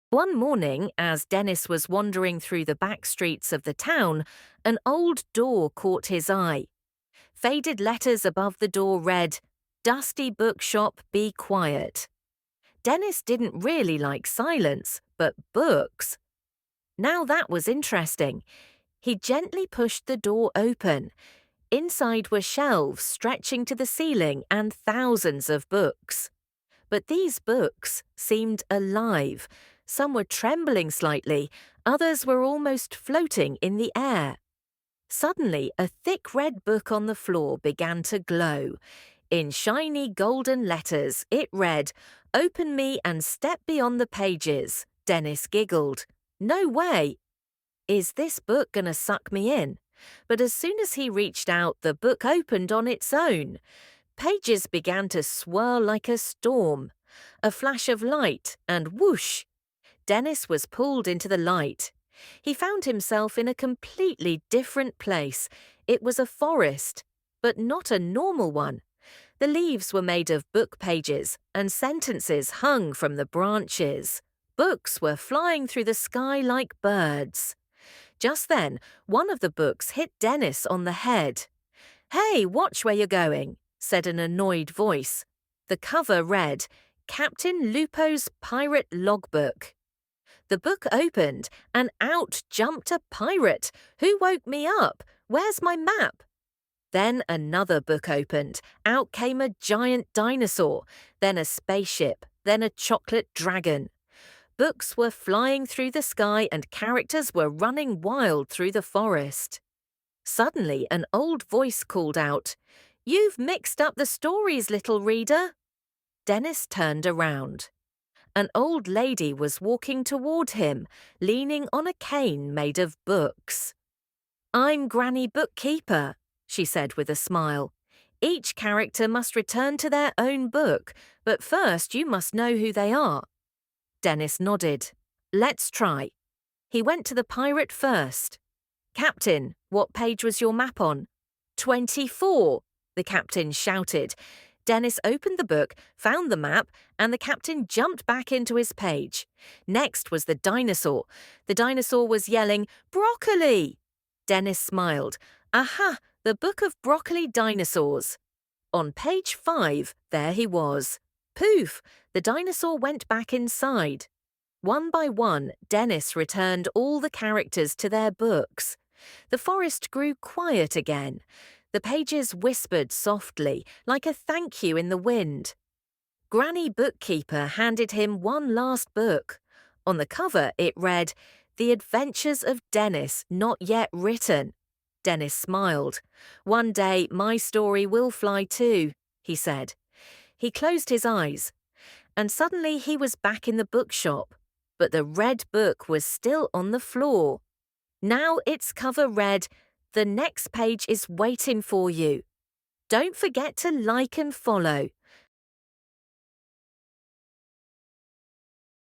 One morning, as Dennis was wandering through the back streets of the town, an old door caught his eye. Faded letters above the door read, "Dusty bookshop, be quiet." Dennis didn't really like silence, but books. Now that was interesting. He gently pushed the door open. Inside were shelves stretching to the ceiling and thousands of books. But these books seemed alive. Some were trembling slightly, others were almost floating in the air. Suddenly, a thick red book on the floor began to glow. In shiny golden letters, it read, "Open me and step beyond the pages." Dennis giggled. No way! Is this book gonna suck me in? But as soon as he reached out, the book opened on its own. Pages began to swirl like a storm. A flash of light, and whoosh! Dennis was pulled into the light. He found himself in a completely different place. It was a forest, but not a normal one. The leaves were made of book pages, and sentences hung from the branches. Books were flying through the sky like birds. Just then, one of the books hit Dennis on the head. "Hey, watch where you're going," said an annoyed voice. The cover read, "Captain Lupo's Pirate Logbook." The book opened, and out jumped a pirate. "Who woke me up? Where's my map?" Then another book opened. Out came a giant dinosaur, then a spaceship, then a chocolate dragon. Books were flying through the sky and characters were running wild through the forest. Suddenly, an old voice called out, "You've mixed up the stories, little reader." Dennis turned around. An old lady was walking toward him, leaning on a cane made of books. "I'm Granny Bookkeeper," she said with a smile. "Each character must return to their own book, but first you must know who they are." Dennis nodded. "Let's try." He went to the pirate first. "Captain, what page was your map on?" 24, the captain shouted. Dennis opened the book, found the map, and the captain jumped back into his page. Next was the dinosaur. The dinosaur was yelling, "Broccoli!" Dennis smiled. "Aha, the Book of Broccoli Dinosaurs." On page 5, there he was. Poof! The dinosaur went back inside. One by one, Dennis returned all the characters to their books. The forest grew quiet again. The pages whispered softly, like a thank you in the wind. Granny Bookkeeper handed him one last book. On the cover, it read, "The Adventures of Dennis, Not Yet Written." Dennis smiled. "One day, my story will fly too," he said. He closed his eyes, and suddenly he was back in the bookshop. But the red book was still on the floor. Now its cover read, "The next page is waiting for you." Don't forget to like and follow.